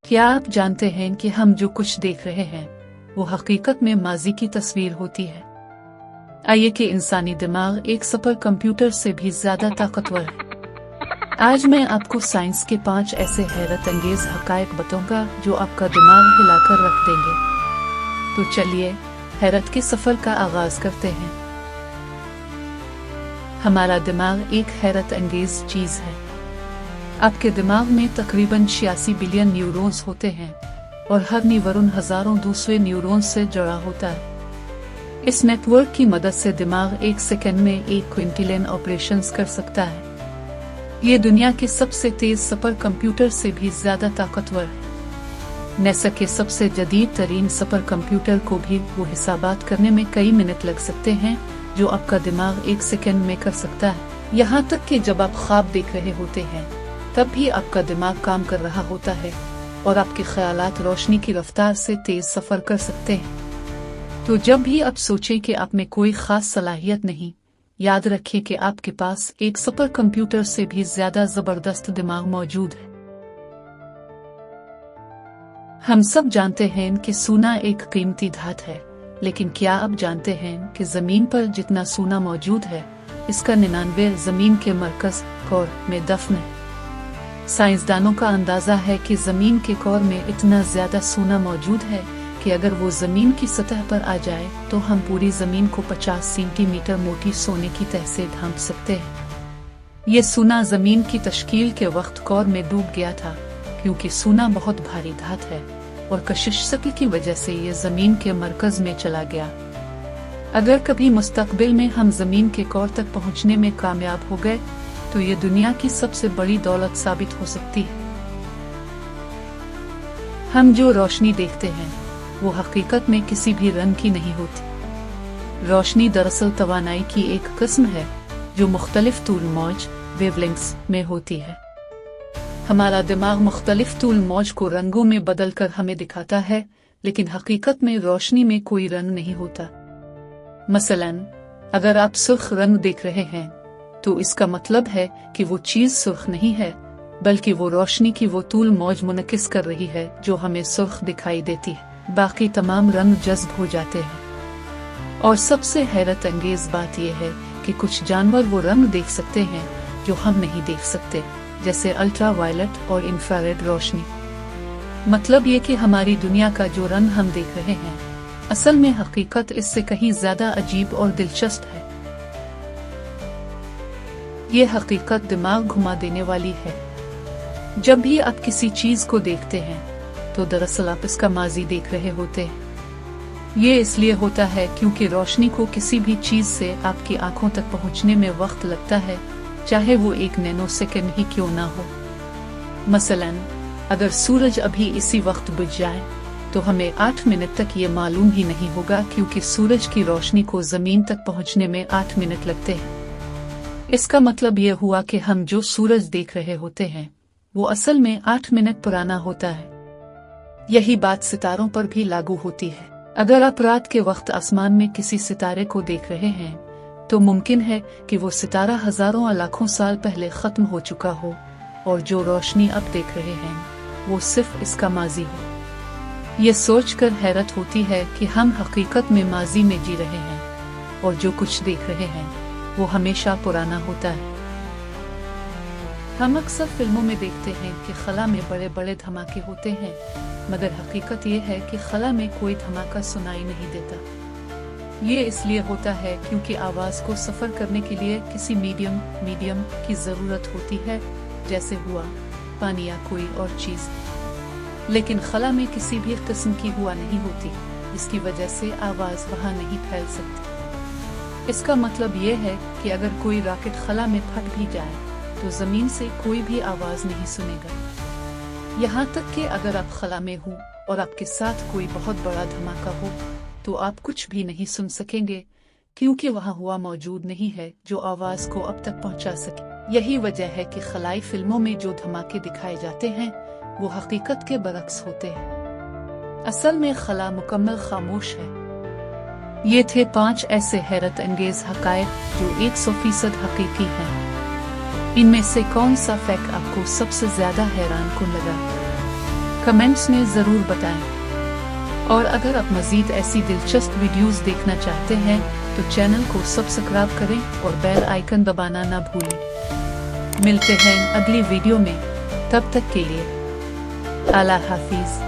क्या आप जानते हैं कि हम जो कुछ देख रहे हैं वो हकीकत में माजी की तस्वीर होती है। आइए कि इंसानी दिमाग एक सुपर कंप्यूटर से भी ज्यादा ताकतवर है। आज मैं आपको साइंस के 5 ऐसे हैरत अंगेज हकायक बताऊंगा जो आपका दिमाग हिलाकर रख देंगे। तो चलिए हैरत के सफर का आगाज करते हैं। हमारा दिमाग एक हैरत अंगेज चीज है। आपके दिमाग में तकरीबन 86 बिलियन न्यूरॉन्स होते हैं और हर न्यूरॉन हजारों दूसरे न्यूरॉन्स से जुड़ा होता है। इस नेटवर्क की मदद से दिमाग एक सेकंड में 1 क्विंटिलियन ऑपरेशंस कर सकता है। ये दुनिया के सबसे तेज सुपर कंप्यूटर से भी ज्यादा ताकतवर है। नासा के सबसे जदीद तरीन सुपर कंप्यूटर को भी वो हिसाबात करने में कई मिनट लग सकते हैं जो आपका दिमाग 1 सेकंड में कर सकता है। यहाँ तक कि जब आप ख्वाब देख रहे होते हैं तब भी आपका दिमाग काम कर रहा होता है और आपके ख्यालात रोशनी की रफ्तार से तेज सफर कर सकते हैं। तो जब भी आप सोचें कि आप में कोई खास सलाहियत नहीं, याद रखें कि आपके पास एक सुपर कंप्यूटर से भी ज्यादा जबरदस्त दिमाग मौजूद है। हम सब जानते हैं कि सोना एक कीमती धातु है, लेकिन क्या आप जानते हैं कि जमीन पर जितना सोना मौजूद है इसका 99 जमीन के मरकज कोर में दफन है। साइंसदानों का अंदाजा है कि जमीन के कोर में इतना ज्यादा सोना मौजूद है कि अगर वो जमीन की सतह पर आ जाए तो हम पूरी जमीन को 50 सेंटीमीटर मोटी सोने की तह से ढांप सकते हैं। ये सोना जमीन की तश्कील के वक्त कोर में डूब गया था, क्योंकि सोना बहुत भारी धातु है और कशिश शक्ल की वजह से ये जमीन के मरकज में चला गया। अगर कभी मुस्तकबिल में हम जमीन के कोर तक पहुंचने में कामयाब हो गए तो ये दुनिया की सबसे बड़ी दौलत साबित हो सकती है। हम जो रोशनी देखते हैं वो हकीकत में किसी भी रंग की नहीं होती। रोशनी दरअसल तवानाई की एक किस्म है जो मुख्तलिफ तूल मौज वेवलेंथ्स में होती है। हमारा दिमाग मुख्तलिफ तूल मौज को रंगों में बदलकर हमें दिखाता है, लेकिन हकीकत में रोशनी में कोई रंग नहीं होता। मसलन अगर आप सुर्ख रंग देख रहे हैं तो इसका मतलब है कि वो चीज सुर्ख नहीं है, बल्कि वो रोशनी की वो तूल मौज मुनकिस कर रही है जो हमें सुर्ख दिखाई देती है। बाकी तमाम रंग जज्ब हो जाते हैं। और सबसे हैरत अंगेज बात यह है कि कुछ जानवर वो रंग देख सकते हैं जो हम नहीं देख सकते, जैसे अल्ट्रा वायलेट और इंफ्रारेड रोशनी। मतलब ये कि हमारी दुनिया का जो रंग हम देख रहे हैं असल में हकीकत इससे कहीं ज्यादा अजीब और दिलचस्प है। ये हकीकत दिमाग घुमा देने वाली है। जब भी आप किसी चीज को देखते हैं तो दरअसल आप इसका माजी देख रहे होते हैं। ये इसलिए होता है क्योंकि रोशनी को किसी भी चीज से आपकी आंखों तक पहुंचने में वक्त लगता है, चाहे वो 1 नैनो सेकंड ही क्यों ना हो। मसलन अगर सूरज अभी इसी वक्त बुझ जाए तो हमें 8 मिनट तक ये मालूम ही नहीं होगा, क्योंकि सूरज की रोशनी को जमीन तक पहुंचने में 8 मिनट लगते हैं। इसका मतलब यह हुआ कि हम जो सूरज देख रहे होते हैं वो असल में 8 मिनट पुराना होता है। यही बात सितारों पर भी लागू होती है। अगर आप रात के वक्त आसमान में किसी सितारे को देख रहे हैं तो मुमकिन है कि वो सितारा हजारों या लाखों साल पहले खत्म हो चुका हो और जो रोशनी अब देख रहे हैं वो सिर्फ इसका माजी हो। ये सोचकर हैरत होती है कि हम हकीकत में माजी में जी रहे हैं और जो कुछ देख रहे हैं वो हमेशा पुराना होता है। हम अक्सर फिल्मों में देखते हैं कि खला में बड़े बड़े धमाके होते हैं, मगर हकीकत ये है कि खला में कोई धमाका सुनाई नहीं देता। ये इसलिए होता है क्योंकि आवाज को सफर करने के लिए किसी मीडियम की जरूरत होती है, जैसे हुआ पानी या कोई और चीज। लेकिन खला में किसी भी किस्म की हुआ नहीं होती, इसकी वजह से आवाज वहां नहीं फैल सकती। इसका मतलब ये है कि अगर कोई रॉकेट खला में फट भी जाए तो जमीन से कोई भी आवाज नहीं सुनेगा। यहाँ तक कि अगर आप खला में हो और आपके साथ कोई बहुत बड़ा धमाका हो तो आप कुछ भी नहीं सुन सकेंगे, क्योंकि वहाँ हुआ मौजूद नहीं है जो आवाज को अब तक पहुँचा सके। यही वजह है कि खलाई फिल्मों में जो धमाके दिखाए जाते हैं वो हकीकत के बरक्स होते हैं। असल में खला मुकम्मल खामोश है। ये थे 5 ऐसे हैरत अंगेज हकायक जो 100% हकीकी हैं। इनमें से कौन सा फैक्ट आपको सबसे ज्यादा हैरान कुन लगा? कमेंट्स में ज़रूर बताएं। और अगर आप मज़ीद ऐसी दिलचस्प वीडियोस देखना चाहते हैं तो चैनल को सब्सक्राइब करें और बेल आइकन दबाना ना भूलें। मिलते हैं अगली वीडियो में, तब तक के लिए अल्लाह हाफिज़।